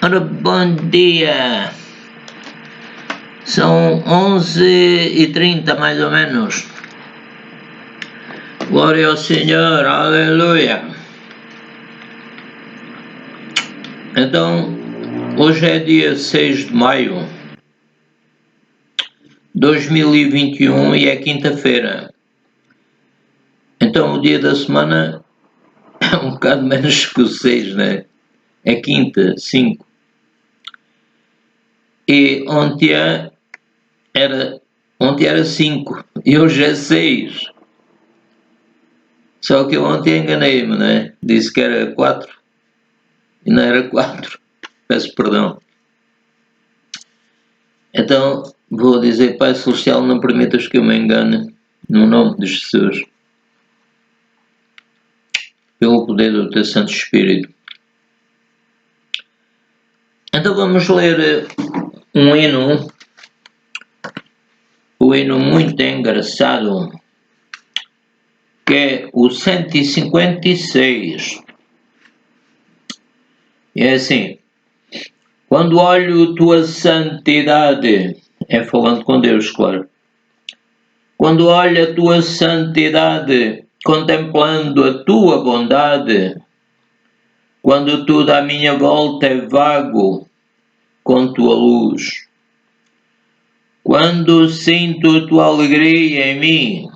Ora, bom dia! São 11h30 mais ou menos. Glória ao Senhor, aleluia! Então, hoje é dia 6 de maio de 2021 e é quinta-feira. Então, o dia da semana é um bocado menos que o 6, né? É quinta, 5. E ontem era 5 e hoje é 6. Só que eu ontem enganei-me, né? Disse que era 4 e não era 4. Peço perdão. Então vou dizer: Pai Celestial, não permitas que eu me engane, no nome de Jesus, pelo poder do Teu Santo Espírito. Então vamos ler um hino muito engraçado, que é o 156. E é assim: quando olho tua santidade, é falando com Deus, claro. Quando olho a tua santidade, contemplando a tua bondade, quando tudo à minha volta é vago, com tua luz. Quando sinto a tua alegria em mim,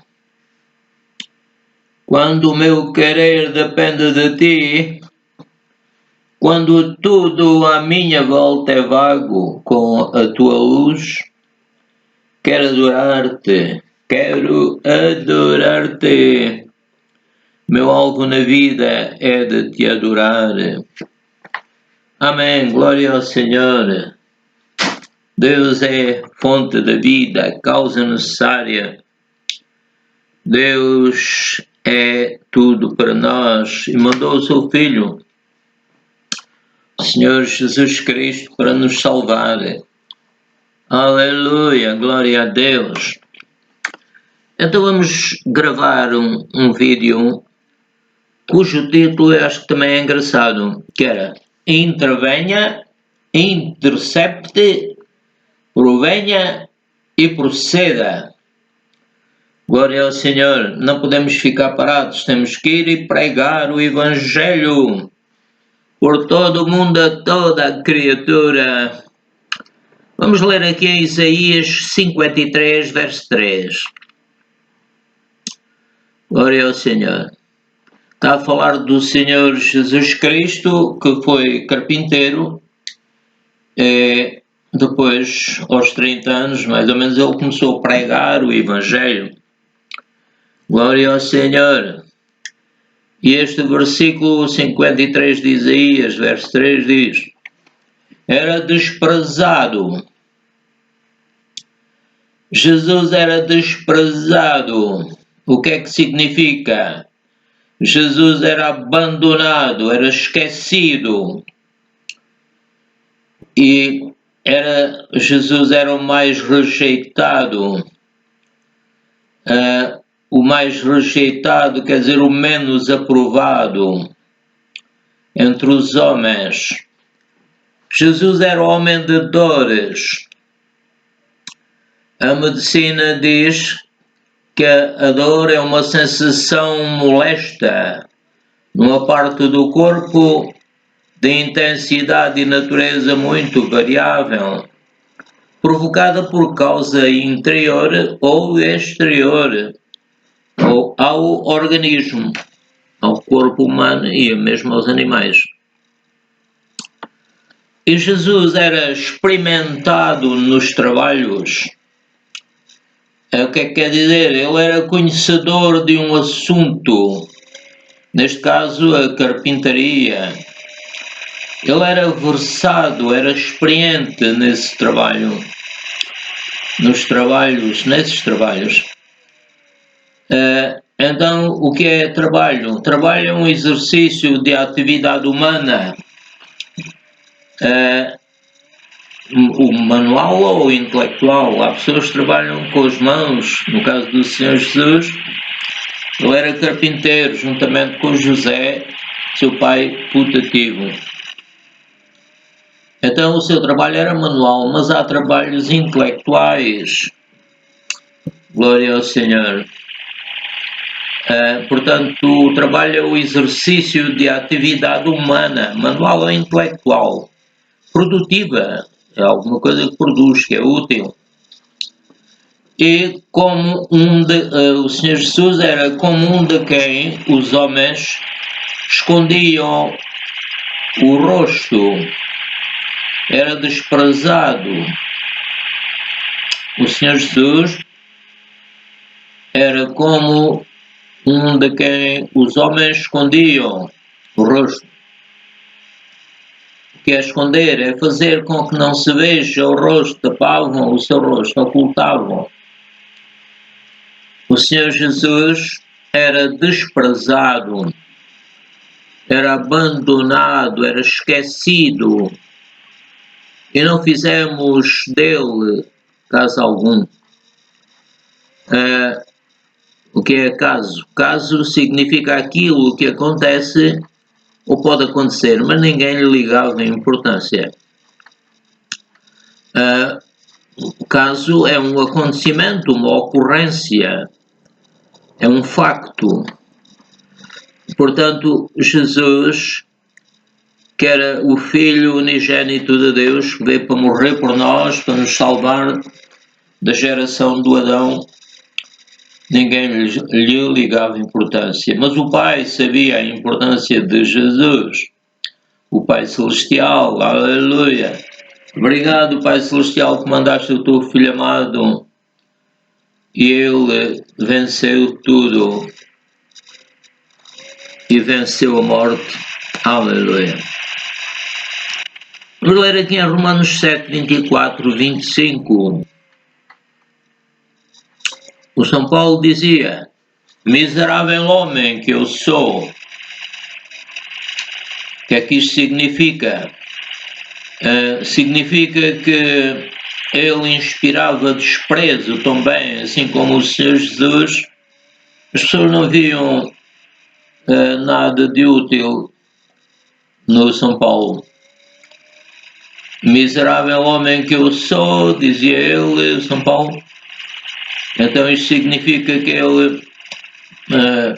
quando o meu querer depende de ti, quando tudo à minha volta é vago com a tua luz, quero adorar-te. Meu alvo na vida é de te adorar. Amém. Glória ao Senhor. Deus é fonte da vida, causa necessária. Deus é tudo para nós e mandou o seu Filho, o Senhor Jesus Cristo, para nos salvar. Aleluia, glória a Deus. Então vamos gravar um vídeo cujo título eu acho que também é engraçado, que era Intervenha, Intercepte, Provenha e Proceda. Glória ao Senhor. Não podemos ficar parados, temos que ir e pregar o Evangelho por todo o mundo, a toda a criatura. Vamos ler aqui em Isaías 53, verso 3. Glória ao Senhor. Está a falar do Senhor Jesus Cristo, que foi carpinteiro. Depois, aos 30 anos, mais ou menos, ele começou a pregar o Evangelho. Glória ao Senhor. E este versículo 53 de Isaías, verso 3, diz: era desprezado. Jesus era desprezado. O que é que significa? Jesus era abandonado, era esquecido. E Jesus era o mais rejeitado. O mais rejeitado quer dizer o menos aprovado entre os homens. Jesus era homem de dores. A medicina diz que a dor é uma sensação molesta numa parte do corpo de intensidade e natureza muito variável, provocada por causa interior ou exterior ao organismo, ao corpo humano e mesmo aos animais. E Jesus era experimentado nos trabalhos. O que é que quer dizer? Ele era conhecedor de um assunto, neste caso a carpintaria. Ele era versado, era experiente nesses trabalhos. Então, o que é trabalho? Trabalho é um exercício de atividade humana, o manual ou o intelectual. Há pessoas que trabalham com as mãos. No caso do Senhor Jesus, ele era carpinteiro, juntamente com José, seu pai putativo. Então o seu trabalho era manual, mas há trabalhos intelectuais. Glória ao Senhor. Portanto, o trabalho é o exercício de atividade humana, manual ou intelectual, produtiva, é alguma coisa que produz, que é útil. E como o Senhor Jesus era como um de quem os homens escondiam o rosto, era desprezado. O Senhor Jesus era como um de quem os homens escondiam o rosto. O que é esconder? É fazer com que não se veja o rosto, tapavam o seu rosto, ocultavam. O Senhor Jesus era desprezado, era abandonado, era esquecido, e não fizemos dele caso algum. O que é caso? Caso significa aquilo que acontece ou pode acontecer, mas ninguém lhe ligava importância. O caso é um acontecimento, uma ocorrência, é um facto. Portanto, Jesus, que era o Filho unigênito de Deus, que veio para morrer por nós, para nos salvar da geração do Adão, ninguém lhe ligava importância. Mas o Pai sabia a importância de Jesus, o Pai Celestial, aleluia. Obrigado, Pai Celestial, que mandaste o teu Filho amado e ele venceu tudo e venceu a morte. Aleluia. Vamos ler aqui em Romanos 7, 24, 25. O São Paulo dizia: miserável homem que eu sou. O que é que isto significa? Significa que ele inspirava desprezo também, assim como o Senhor Jesus. As pessoas não viam nada de útil no São Paulo. Miserável homem que eu sou, dizia ele, São Paulo. Então isto significa que ele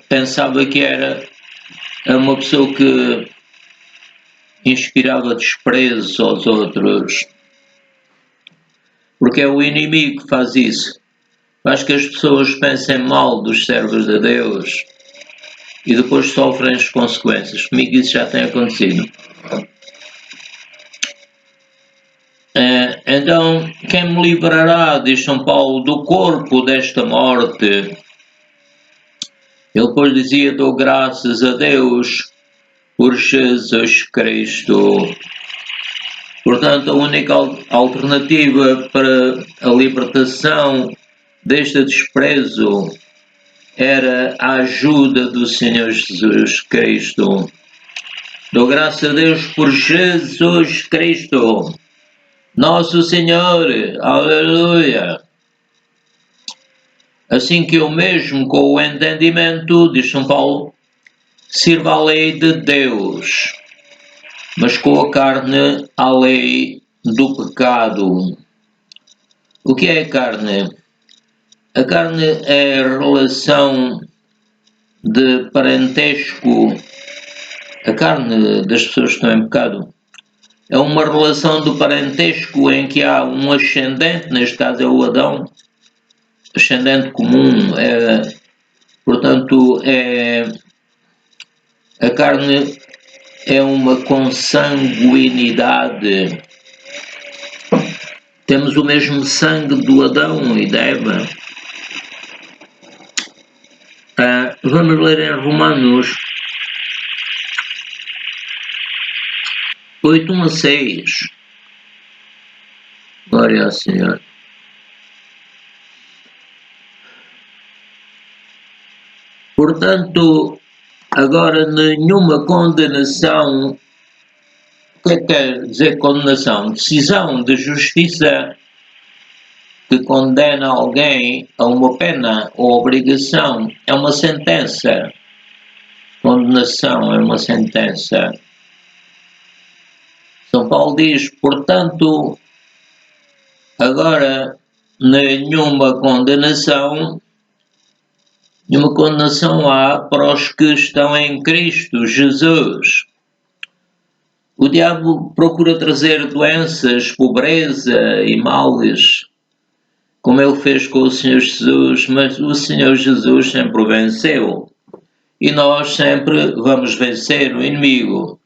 pensava que era uma pessoa que inspirava desprezo aos outros. Porque é o inimigo que faz isso. Faz que as pessoas pensem mal dos servos de Deus e depois sofrem as consequências. Comigo isso já tem acontecido. Então, quem me livrará, diz São Paulo, do corpo desta morte? Ele depois dizia: dou graças a Deus por Jesus Cristo. Portanto, a única alternativa para a libertação deste desprezo era a ajuda do Senhor Jesus Cristo. Dou graças a Deus por Jesus Cristo, nosso Senhor, aleluia. Assim que eu mesmo, com o entendimento, diz São Paulo, sirva a lei de Deus, mas com a carne a lei do pecado. O que é a carne? A carne é a relação de parentesco. A carne das pessoas que estão em pecado é uma relação de parentesco em que há um ascendente, neste caso é o Adão, ascendente comum, portanto, a carne é uma consanguinidade. Temos o mesmo sangue do Adão e da Eva. Vamos ler em Romanos 8, 1 a 6. Glória ao Senhor. Portanto, agora nenhuma condenação. O que é que quer dizer condenação? Decisão de justiça que condena alguém a uma pena ou obrigação. É uma sentença. Condenação é uma sentença. São Paulo diz, portanto, agora nenhuma condenação há para os que estão em Cristo Jesus. O diabo procura trazer doenças, pobreza e males, como ele fez com o Senhor Jesus, mas o Senhor Jesus sempre o venceu. E nós sempre vamos vencer o inimigo.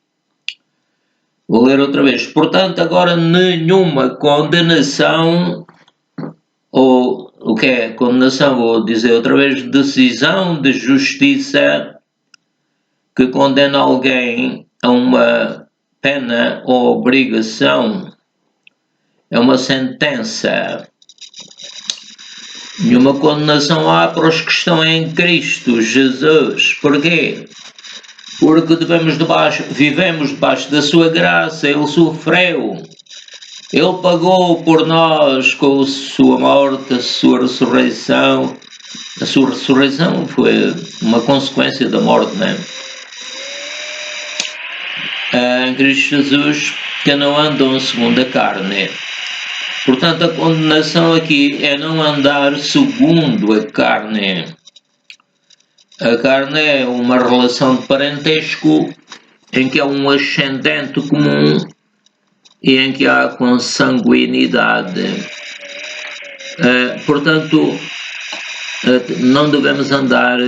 Vou ler outra vez. Portanto, agora nenhuma condenação, ou o que é condenação? Vou dizer outra vez, decisão de justiça que condena alguém a uma pena ou obrigação. É uma sentença. Nenhuma condenação há para os que estão em Cristo Jesus. Porquê? Porque vivemos debaixo da sua graça. Ele sofreu. Ele pagou por nós com a sua morte, a sua ressurreição. A sua ressurreição foi uma consequência da morte, não é? Em Cristo Jesus, que não andam segundo a carne. Portanto, a condenação aqui é não andar segundo a carne. A carne é uma relação de parentesco em que há um ascendente comum e em que há consanguinidade. Portanto, não devemos andar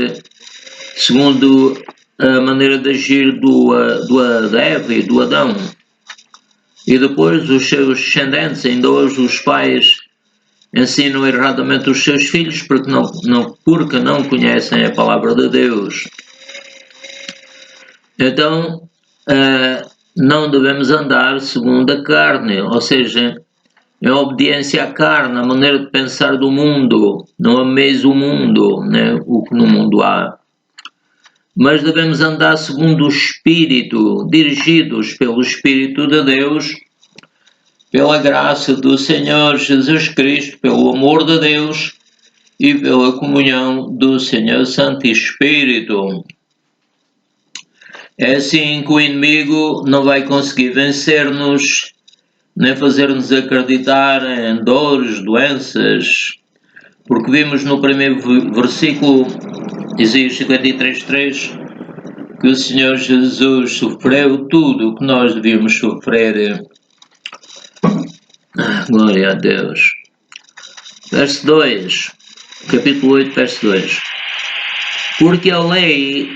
segundo a maneira de agir da Eva e do Adão. E depois os seus descendentes, ainda hoje os pais ensinam erradamente os seus filhos porque não conhecem a palavra de Deus. Então, não devemos andar segundo a carne, ou seja, em obediência à carne, a maneira de pensar do mundo. Não ameis o mundo, né, o que no mundo há. Mas devemos andar segundo o Espírito, dirigidos pelo Espírito de Deus, pela graça do Senhor Jesus Cristo, pelo amor de Deus e pela comunhão do Senhor Santo Espírito. É assim que o inimigo não vai conseguir vencer-nos, nem fazer-nos acreditar em dores, doenças, porque vimos no primeiro versículo, Isaías 53:3, que o Senhor Jesus sofreu tudo o que nós devíamos sofrer. Glória a Deus. Verso 2, capítulo 8, verso 2. Porque a lei,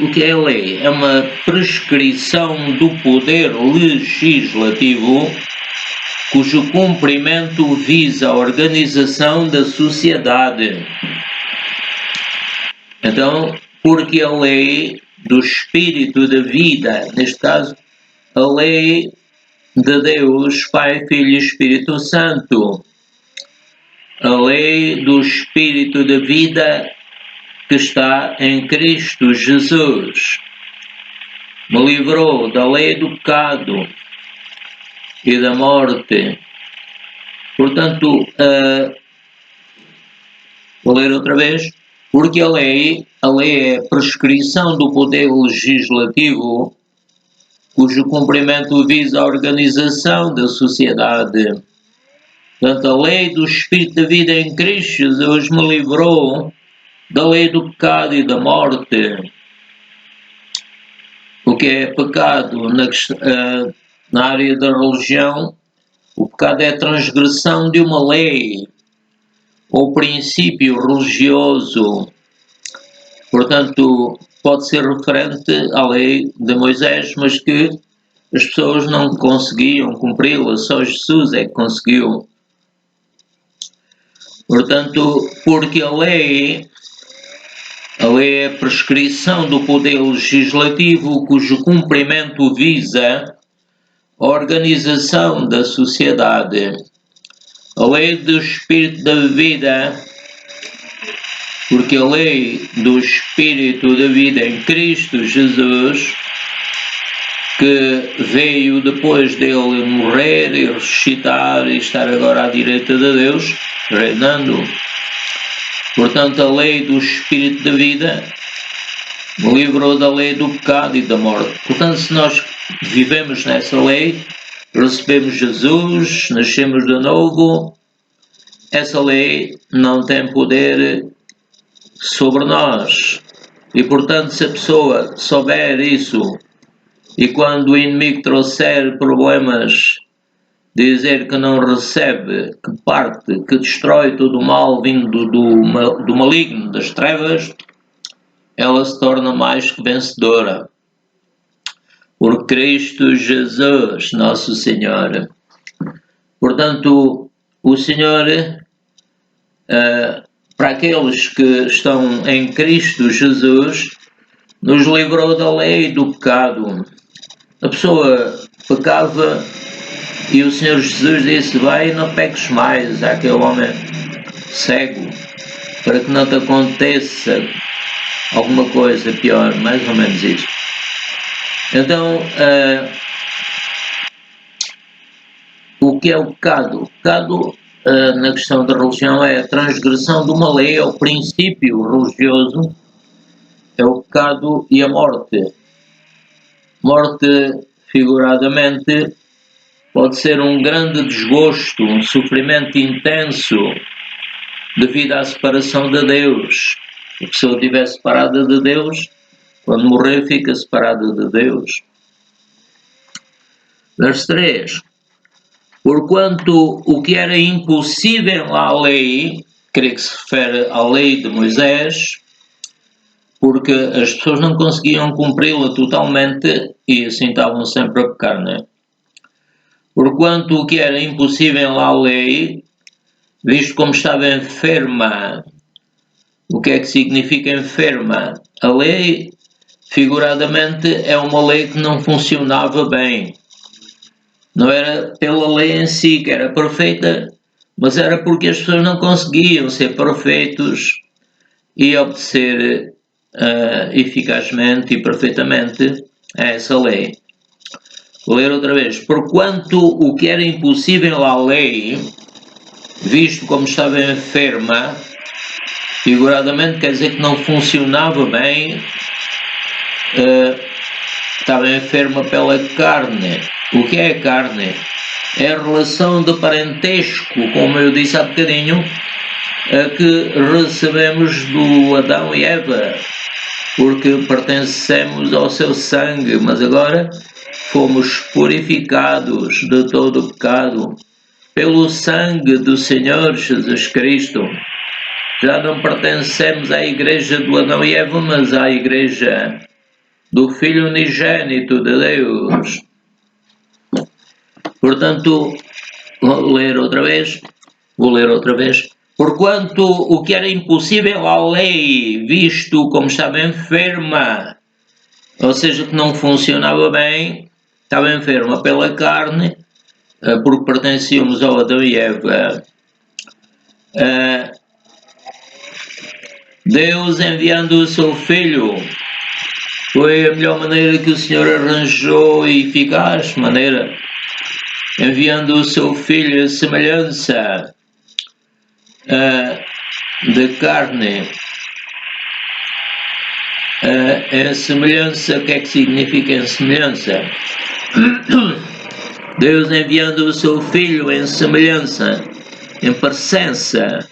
o que é a lei? É uma prescrição do poder legislativo cujo cumprimento visa a organização da sociedade. Então, porque a lei do Espírito da vida, neste caso, a lei de Deus, Pai, Filho e Espírito Santo, a lei do Espírito da vida que está em Cristo Jesus, me livrou da lei do pecado e da morte. Portanto, vou ler outra vez, porque a lei é a prescrição do poder legislativo cujo cumprimento visa a organização da sociedade. Portanto, a lei do Espírito da vida em Cristo Jesus me livrou da lei do pecado e da morte. O que é pecado na área da religião? O pecado é a transgressão de uma lei ou princípio religioso. Portanto, pode ser referente à lei de Moisés, mas que as pessoas não conseguiam cumpri-la, só Jesus é que conseguiu. Portanto, porque a lei é a prescrição do poder legislativo cujo cumprimento visa a organização da sociedade. A lei do Espírito da vida, porque a lei do Espírito da vida em Cristo Jesus, que veio depois dele morrer e ressuscitar e estar agora à direita de Deus, reinando. Portanto, a lei do Espírito da vida me livrou da lei do pecado e da morte. Portanto, se nós vivemos nessa lei, recebemos Jesus, nascemos de novo, essa lei não tem poder sobre nós. E portanto, se a pessoa souber isso e quando o inimigo trouxer problemas, dizer que não recebe, que parte, que destrói todo o mal vindo do maligno, das trevas, ela se torna mais que vencedora. Por Cristo Jesus, nosso Senhor. Portanto, o Senhor, para aqueles que estão em Cristo Jesus, nos livrou da lei do pecado. A pessoa pecava e o Senhor Jesus disse: vai e não peques mais àquele homem cego, para que não te aconteça alguma coisa pior, mais ou menos isso. Então, o que é o pecado? O pecado, na questão da religião, é a transgressão de uma lei, é o princípio religioso, é o pecado e a morte. Morte, figuradamente, pode ser um grande desgosto, um sofrimento intenso devido à separação de Deus. Se a pessoa estiver separada de Deus, quando morrer fica separada de Deus. Verso 3. Porquanto o que era impossível à lei, creio que se refere à lei de Moisés, porque as pessoas não conseguiam cumpri-la totalmente e assim estavam sempre a pecar, não é? Porquanto o que era impossível à lei, visto como estava enferma. O que é que significa enferma? A lei, figuradamente, é uma lei que não funcionava bem. Não era pela lei em si que era perfeita, mas era porque as pessoas não conseguiam ser perfeitos e obedecer eficazmente e perfeitamente a essa lei. Vou ler outra vez. Porquanto o que era impossível à lei, visto como estava enferma, figuradamente quer dizer que não funcionava bem, estava enferma pela carne. O que é a carne? É a relação de parentesco, como eu disse há bocadinho, que recebemos do Adão e Eva, porque pertencemos ao seu sangue, mas agora fomos purificados de todo o pecado pelo sangue do Senhor Jesus Cristo. Já não pertencemos à igreja do Adão e Eva, mas à igreja do Filho unigênito de Deus. Portanto, vou ler outra vez. Porquanto o que era impossível à lei, visto como estava enferma, ou seja, que não funcionava bem, estava enferma pela carne, porque pertencíamos ao Adão e Eva. Deus enviando o seu Filho foi a melhor maneira que o Senhor arranjou e eficaz maneira, enviando o seu Filho a semelhança de carne. Em semelhança, o que é que significa em semelhança? Deus enviando o seu Filho em semelhança, em parecença,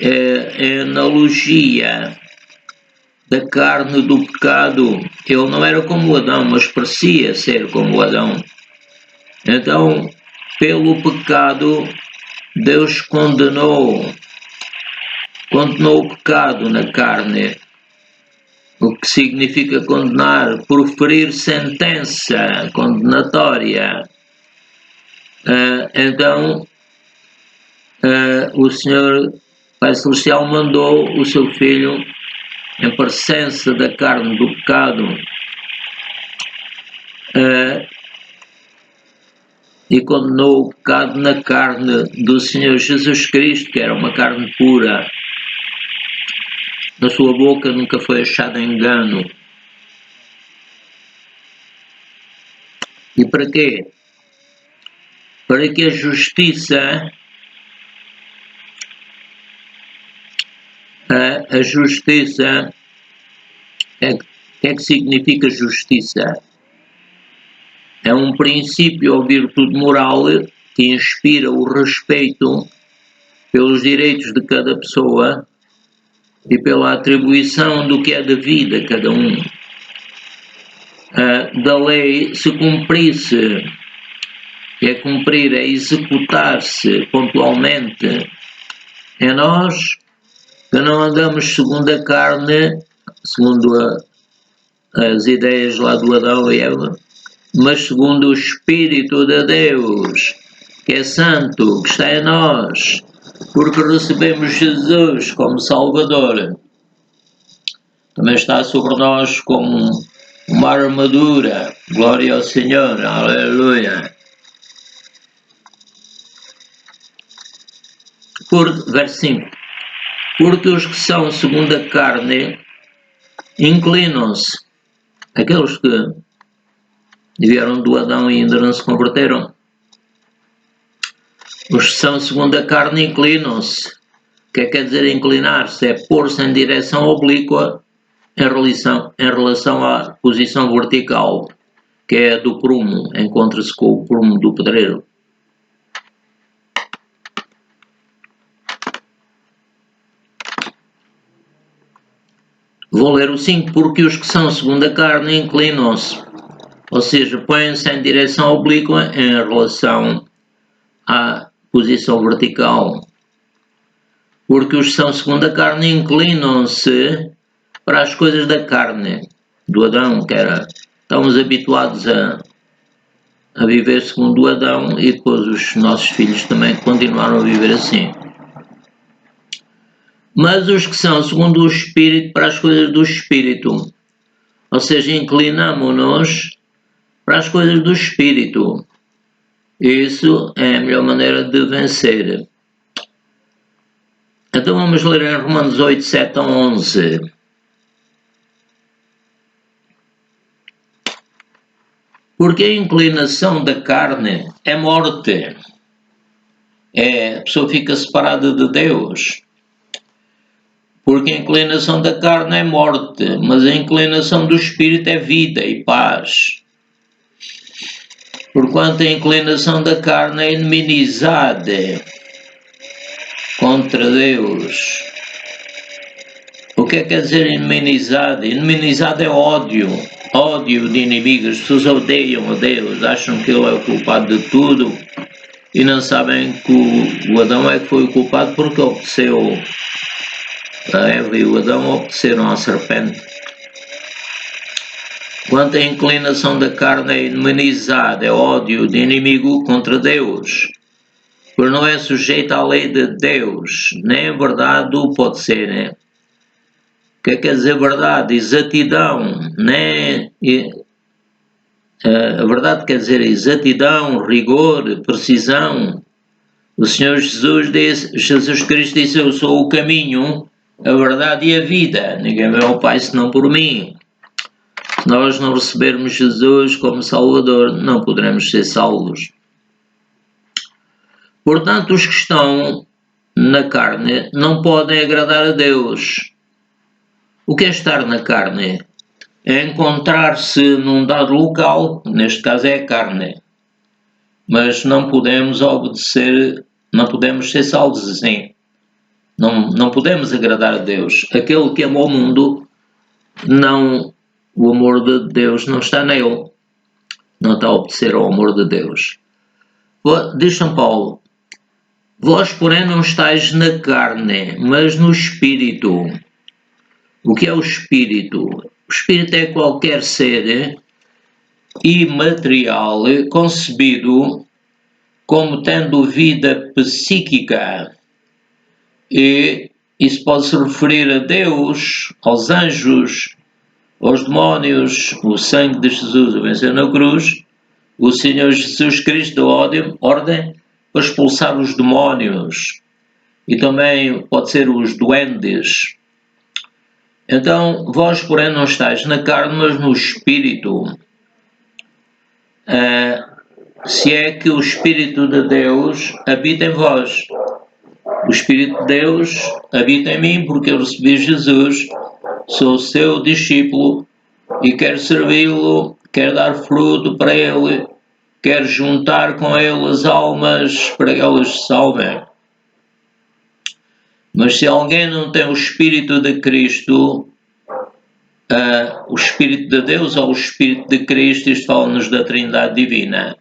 em analogia da carne do pecado. Ele não era como Adão, mas parecia ser como Adão. Então, pelo pecado, Deus condenou o pecado na carne. O que significa condenar? Proferir sentença condenatória. Então, o Senhor Pai Celestial mandou o seu Filho em parecença da carne do pecado e condenou o pecado na carne do Senhor Jesus Cristo, que era uma carne pura. Na sua boca nunca foi achado engano. E para quê? Para que a justiça, o que é que significa justiça? é um princípio ou virtude moral que inspira o respeito pelos direitos de cada pessoa e pela atribuição do que é devido a cada um. Da lei, se cumprisse, é cumprir, é executar-se pontualmente em nós, que não andamos segundo a carne, segundo as ideias lá do Adão e Eva, mas segundo o Espírito de Deus, que é santo, que está em nós, porque recebemos Jesus como Salvador. Também está sobre nós como uma armadura. Glória ao Senhor, aleluia. Verso 5. Porque os que são segundo a carne inclinam-se, aqueles que vieram do Adão e ainda não se converteram. Os que são segundo a carne inclinam-se. O que quer dizer inclinar-se? É pôr-se em direção oblíqua em relação à posição vertical, que é a do prumo, encontra-se com o prumo do pedreiro. Vou ler o 5, porque os que são segundo a carne inclinam-se, ou seja, põem-se em direção oblíqua em relação à posição vertical. Porque os que são segundo a carne inclinam-se para as coisas da carne, do Adão, que era, estamos habituados a viver segundo o Adão e depois os nossos filhos também continuaram a viver assim. Mas os que são segundo o Espírito para as coisas do Espírito, ou seja, inclinamos-nos para as coisas do Espírito. Isso é a melhor maneira de vencer. Então vamos ler em Romanos 8, 7 a 11. Porque a inclinação da carne é morte. A pessoa fica separada de Deus. Porque a inclinação da carne é morte, mas a inclinação do Espírito é vida e paz. Porquanto a inclinação da carne é inimizade contra Deus. O que quer dizer inimizade? Inimizade é ódio. Ódio de inimigos. As pessoas odeiam a Deus, acham que Ele é o culpado de tudo e não sabem que o Adão é que foi o culpado porque obedeceu. A Eva e o Adão obedeceram à serpente. Quanto à inclinação da carne é inimizade, é ódio de inimigo contra Deus, pois não é sujeito à lei de Deus, nem a verdade o pode ser, né? O que quer dizer verdade? Exatidão, né? A verdade quer dizer exatidão, rigor, precisão. O Senhor Jesus Cristo disse: eu sou o caminho, a verdade e a vida. Ninguém vê ao Pai senão por mim. Se nós não recebermos Jesus como Salvador, não poderemos ser salvos. Portanto, os que estão na carne não podem agradar a Deus. O que é estar na carne? É encontrar-se num dado local, neste caso é a carne. Mas não podemos obedecer, não podemos ser salvos assim. Não podemos agradar a Deus. Aquele que ama o mundo, não, o amor de Deus não está nele. Não está a obedecer ao amor de Deus. Diz São Paulo: vós, porém, não estáis na carne, mas no Espírito. O que é o Espírito? O Espírito é qualquer ser imaterial concebido como tendo vida psíquica. E isso pode se referir a Deus, aos anjos, aos demónios. O sangue de Jesus o venceu na cruz. O Senhor Jesus Cristo deu ordem para expulsar os demónios. E também pode ser os duendes. Então, vós, porém, não estáis na carne, mas no Espírito. Se é que o Espírito de Deus habita em vós. O Espírito de Deus habita em mim, porque eu recebi Jesus, sou seu discípulo e quero servi-lo, quer dar fruto para Ele, quer juntar com Ele as almas para que elas se salvem. Mas se alguém não tem o Espírito de Cristo, o Espírito de Deus ou o Espírito de Cristo, isto fala-nos da Trindade Divina.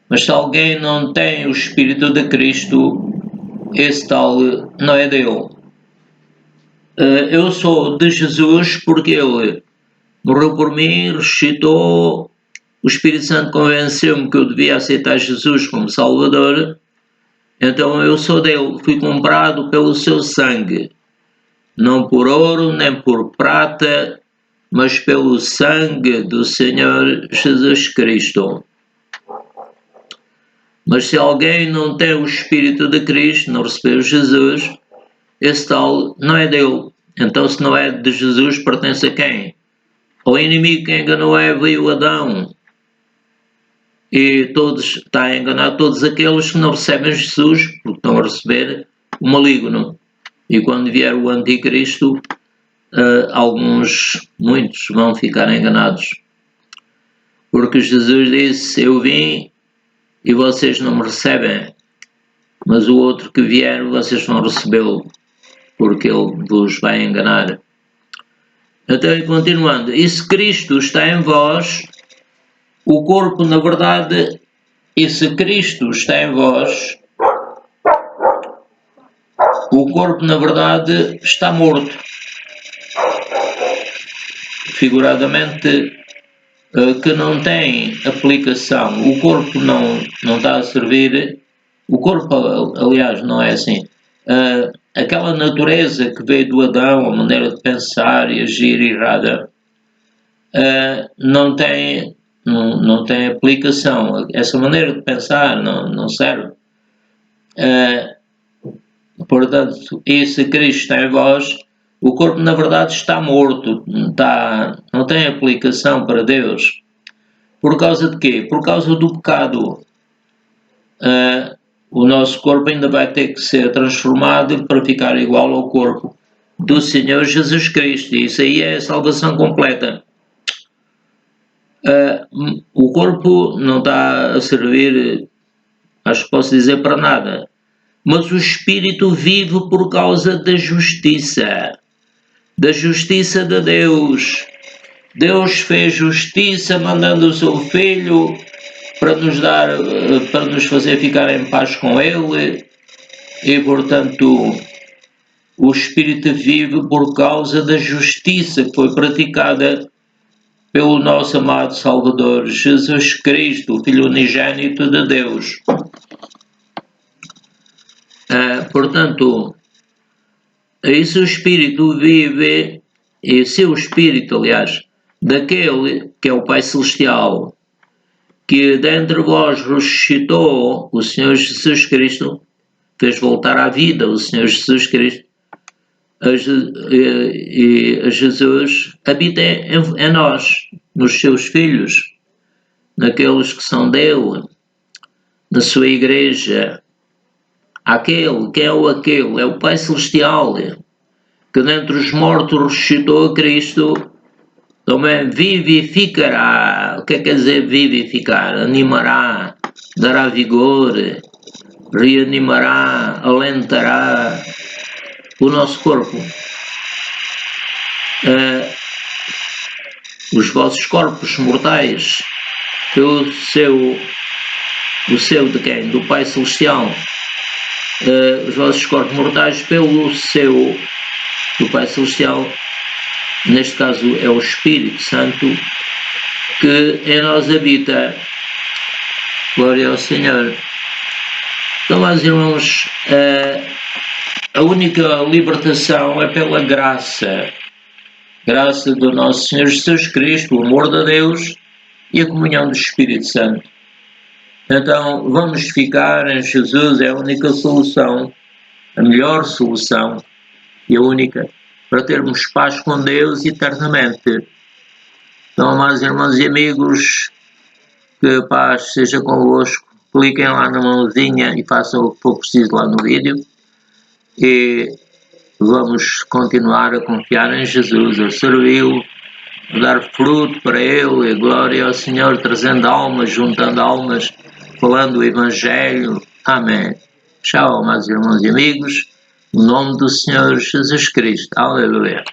Mas se alguém não tem o Espírito de Cristo, esse tal não é dele. Eu sou de Jesus porque Ele morreu por mim, ressuscitou, o Espírito Santo convenceu-me que eu devia aceitar Jesus como Salvador, então eu sou dele, fui comprado pelo seu sangue, não por ouro nem por prata, mas pelo sangue do Senhor Jesus Cristo. Mas se alguém não tem o Espírito de Cristo, não recebeu Jesus, esse tal não é dele. Então, se não é de Jesus, pertence a quem? Ao inimigo que enganou Eva e o Adão. E está a enganar todos aqueles que não recebem Jesus, porque estão a receber o maligno. E quando vier o anticristo, muitos vão ficar enganados. Porque Jesus disse, eu vim e vocês não me recebem, mas o outro que vier vocês vão recebê-lo, porque ele vos vai enganar. Então, continuando, e se Cristo está em vós, o corpo, na verdade, e se Cristo está em vós, o corpo, na verdade, está morto. Figuradamente, que não tem aplicação. O corpo não está a servir. O corpo, aliás, não é assim. Aquela natureza que veio do Adão, a maneira de pensar e agir errada, não tem aplicação. Essa maneira de pensar não serve. Portanto, e se Cristo está em vós, o corpo na verdade está morto, não tem aplicação para Deus. Por causa de quê? Por causa do pecado. O nosso corpo ainda vai ter que ser transformado para ficar igual ao corpo do Senhor Jesus Cristo. Isso aí é a salvação completa. O corpo não está a servir, acho que posso dizer, para nada. Mas o Espírito vive por causa da justiça de Deus. Deus fez justiça mandando o seu Filho para nos fazer ficar em paz com Ele, e portanto o Espírito vive por causa da justiça que foi praticada pelo nosso amado Salvador Jesus Cristo, o Filho unigênito de Deus. Portanto, se o Espírito vive, e se o Espírito, aliás, daquele que é o Pai Celestial, que dentre vós ressuscitou o Senhor Jesus Cristo, fez voltar à vida o Senhor Jesus Cristo, e Jesus habita em nós, nos seus filhos, naqueles que são dele, na sua igreja. Aquele, quem é aquele? É o Pai Celestial, que dentre os mortos ressuscitou a Cristo, também vivificará. O que quer dizer vivificar? Animará, dará vigor, reanimará, alentará o nosso corpo. Os vossos corpos mortais, o seu de quem? Do Pai Celestial. Os vossos corpos mortais pelo seu do Pai Celestial, neste caso é o Espírito Santo que em nós habita. Glória ao Senhor. Então, meus irmãos, a única libertação é pela graça do nosso Senhor Jesus Cristo, o amor de Deus e a comunhão do Espírito Santo. Então, vamos ficar em Jesus, é a única solução, a melhor solução e a única, para termos paz com Deus eternamente. Então, amados irmãos e amigos, que a paz seja convosco. Cliquem lá na mãozinha e façam o que for preciso lá no vídeo. E vamos continuar a confiar em Jesus, a servi-lo a dar fruto para Ele, e glória ao Senhor, trazendo almas, juntando almas, falando o Evangelho. Amém. Tchau, meus irmãos e amigos, no nome do Senhor Jesus Cristo. Aleluia.